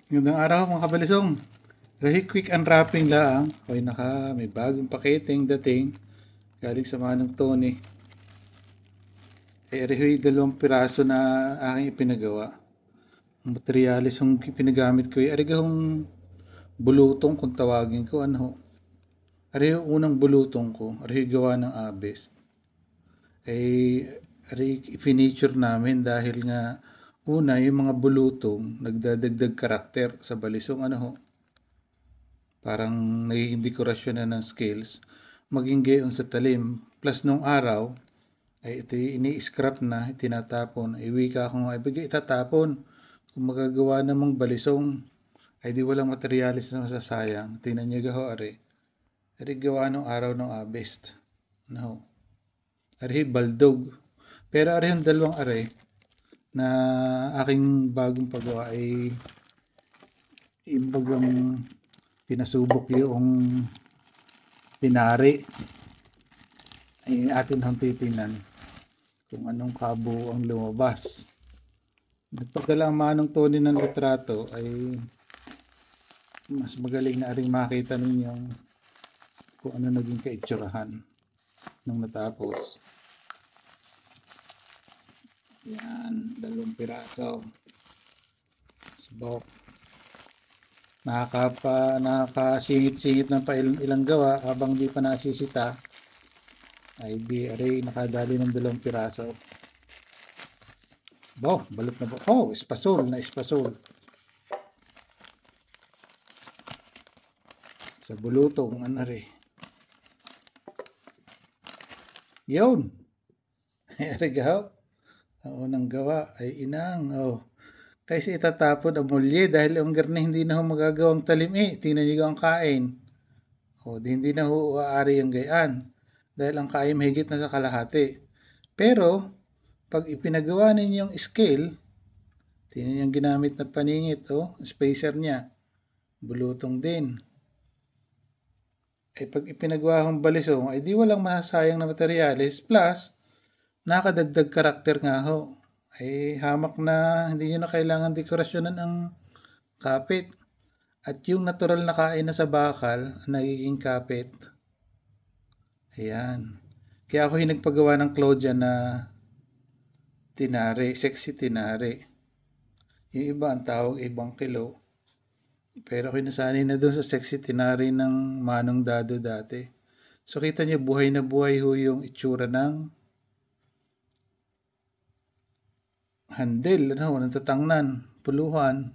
Magandang araw mga kabalisong. Very quick unwrapping lang. Okay, may bagong paketeng dating. Galing sa Manong Tony. Rehoy, 2 piraso na aking ipinagawa. Ang materialis yung pinagamit ko. Arigahong bulutong kung tawagin ko. Ano ho? Ari yung unang bulutong ko. Ari gawa ng abest. Ari i-feature namin dahil nga una, yung mga bulutong nagdadagdag karakter sa balisong. Ano ho? Parang nagiging dekorasyon na ng scales, maging gayon sa talim. Plus nung araw, ay ito ini-scrap na, tinatapon. Ay wika ko nga, ibigay itatapon. Kung magagawa namang balisong, ay di walang materialis na masasayang. Tingnan niyo gaho, are. Are gawa nung araw ng abest. No. Are baldog. Pero are yung dalawang are na aking bagong paggawa ay imbagang pinasubok yung tinari. Ay atin hong titinan kung anong kabo ang lumabas. Nagpagdala ang Manong Tony ng litrato ay mas magaling na rin makita ninyong kung ano naging kaitsurahan nung natapos. Yan, 2 piraso. Subok. Nakakasingit-singit ng pa ilang gawa habang di pa nasisita. Ay di aray nakadali ng 2 piraso. Balot na ba? Espasol na espasol. Sa bulutong ano rin. Yun. Aray gaw. Ang unang gawa ay inang. Kaysa itatapon ang mulye dahil ang garna hindi na ho magagawang talim Tingnan niyo ang kain. Hindi na ho aari ang gayaan. Dahil ang kain mahigit na sa kalahati. Pero, pag ipinagawa ninyo yung scale, tingnan niyo yung ginamit na paningit, spacer niya. Bulutong din. Pag ipinagawa kong balisong, ay di walang masasayang na materyales, plus, nakadagdag karakter nga ho. Ay hamak na hindi nyo na kailangan dekorasyonan ang kapit. At yung natural na kain na sa bakal, nagiging kapit. Ayan. Kaya ako yung nagpagawa ng Claudia na tinari, sexy tinari. Yung iba ang tawag ibang kilo. Pero ako nasanay na doon sa sexy tinari ng Manong Dado dati. So kita niyo buhay na buhay ho yung itsura ng handle, natatangnan, puluhan.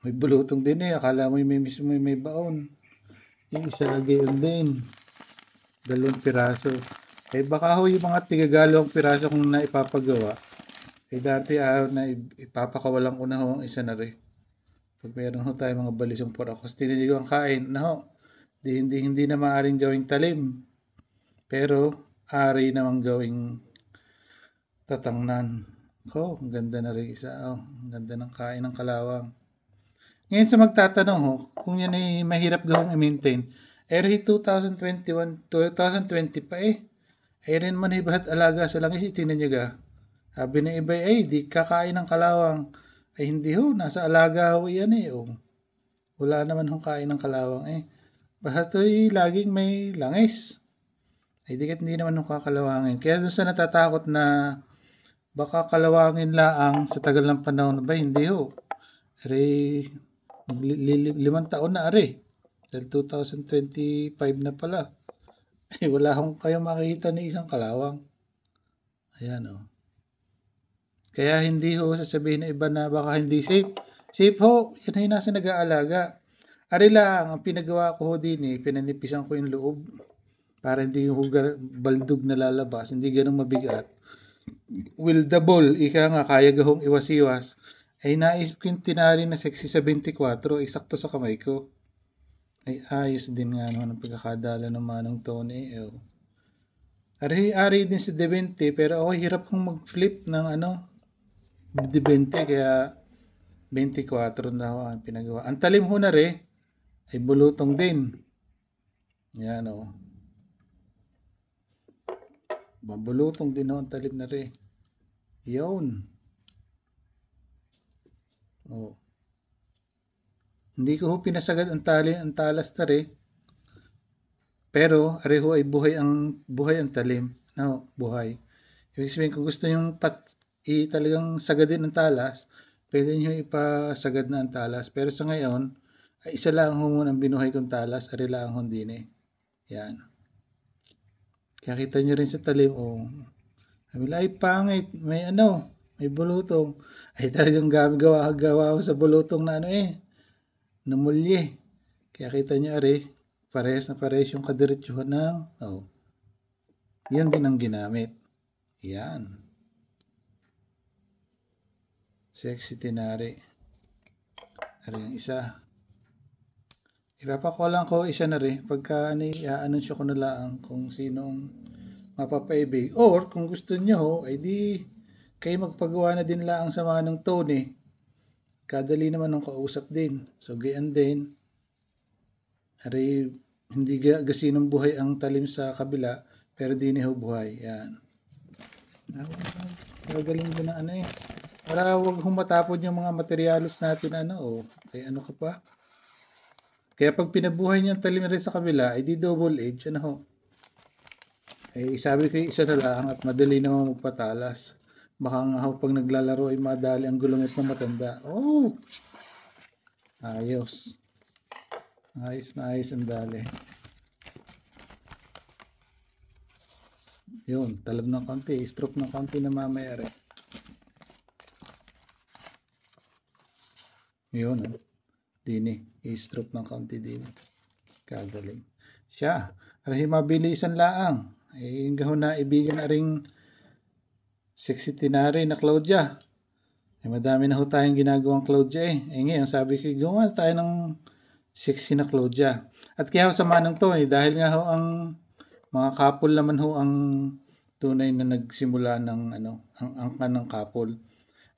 May bulutong din akala mo may mismo may baon. Yung isa gayon din. 2 piraso. Baka ho yung mga tigagalawang piraso kung naipapagawa. Dati na ipapakawalan ko na ho ang isa na rin. Pag meron ho tayo mga balisong porakos, tiniligo ang kain na ho. Hindi na maaaring gawing talim. Pero, ari namang gawing tatangnan. Ang ganda na rin isa. Ang ganda ng kain ng kalawang. Ngayon sa magtatanong kung yan ay mahirap gawing i-maintain. 2021, 2020 pa rin man iba't alaga sa langis, itinan nyo ga. Sabi na iba di kakain ng kalawang. Hindi ho, nasa alaga ho yan Wala naman hong kain ng kalawang Basta laging may langis. Hindi naman hong kakalawangin. Kaya doon sa natatakot na baka kalawangin laang sa tagal ng panahon ba, hindi ho. 5 taon na dahil 2025 na pala. Wala akong kayo makikita ni isang kalawang. Ayan Kaya hindi ho sasabihin ng iba na baka hindi safe. Safe ho, yan ay nasa nag-aalaga. Ari lang, ang pinagawa ko ho din pinanipisan ko yung loob para hindi yung baldog na lalabas, hindi ganun mabigat. Will the ball, ika nga, kaya gahong iwas-iwas. Naisip ko yung tinari na sexy sa 24, sakto sa kamay ko. Ayos din nga naman ang pagkakadala ng Manong Tony. Ari din sa 20, pero ako hirap kong mag-flip ng 20, kaya 24 na ako ang pinagawa. Ang talim ho na ay bulutong din. Yan Mabulutong din ho ang talim na Yun. Oh. Hindi ko ho pinasagad ang tali ang talas tari, pero areho ay buhay ang talim. No, buhay. Ibig sabihin kung gusto yung talagang sagadin ang talas, pwede niyo ipasagad na ang talas. Pero sa ngayon, ay isa lang ho muna ang binuhay kong talas, ari lang ang dine. Yan. Kaya kita nyo rin sa talim, oh. Sabi ay pangit, may bulutong. Ay talagang gawa ko sa bulutong na namulye. Kaya kita nyo ari, parehas na parehas yung kadiretsuhan ng, yun din ang ginamit. Yan. Sexy tinari. Ari ang isa. Ipapakulang ko isa na rin pagka i-anunsyo ko na lang kung sinong mapapaibig. Or kung gusto nyo ho, ay di kayo magpagawa na din lang sa mga ng Tony. Kadali naman ng kausap din. So gayan din. Ari hindi gasinong buhay ang talim sa kabila, pero di ni ho buhay. Yan. Gagaling din na para wag humatapon yung mga materialis natin kaya ka pa. Kaya pag pinabuhay niya ang talim rin sa kabila, ay di double edge, sabi ko isa na lang at madali naman magpatalas. Baka nga pag naglalaro ay madali ang gulungit ng matanda. Oh! Ayos. Ayos na ayos ang dali. Yun, talab ng konti, stroke ng konti na mamaya rin. Yun, dini, i-stroke ng konti din. Kagaling. Siya, arahin mabilisan laang. Yung gahon na ibigan na ring sexy tinari na Claudia. Madami na ho tayong ginagawang Claudia ngayon sabi ko, gawa tayo ng sexy na Claudia. At kaya ho sa manang to dahil nga ho ang mga couple naman ho ang tunay na nagsimula ng ang angkan ng couple.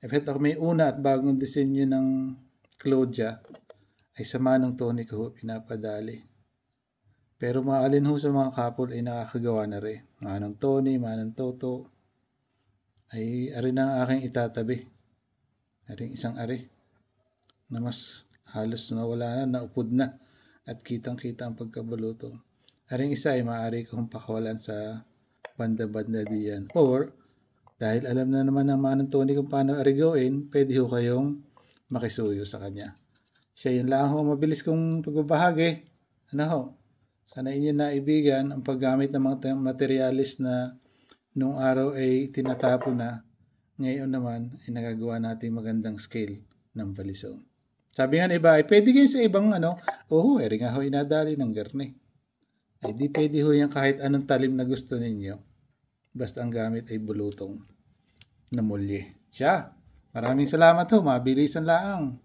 Ako may una at bagong disenyo ng Claudia ay sa manang Tony ko ho pinapadali. Pero maalin ho sa mga couple ay nakakagawa na rin. Manang Tony, manang Toto ay ari na aking itatabi. Aring isang ari na mas halos nawala na, naupod na at kitang-kita ang pagkabulutong. Aring isa ay maaari kong pakawalan sa banda-banda diyan. Or, dahil alam na naman ng manang Tony kung paano arigoin, pwede ho kayong makisuyo sa kanya. Siya yun lang ho, mabilis kong pagbabahagi. Sana inyo naibigan ang paggamit ng mga materialis na nung araw ay tinatapon na. Ngayon naman ay nagagawa natin magandang scale ng balisong. Sabi nga iba ay pwede kayo sa ibang eri nga ho inadali ng garne. Ay di pwede ho yan kahit anong talim na gusto ninyo. Basta ang gamit ay bulutong na mulye. Siya, maraming salamat ho, mabilisan lang.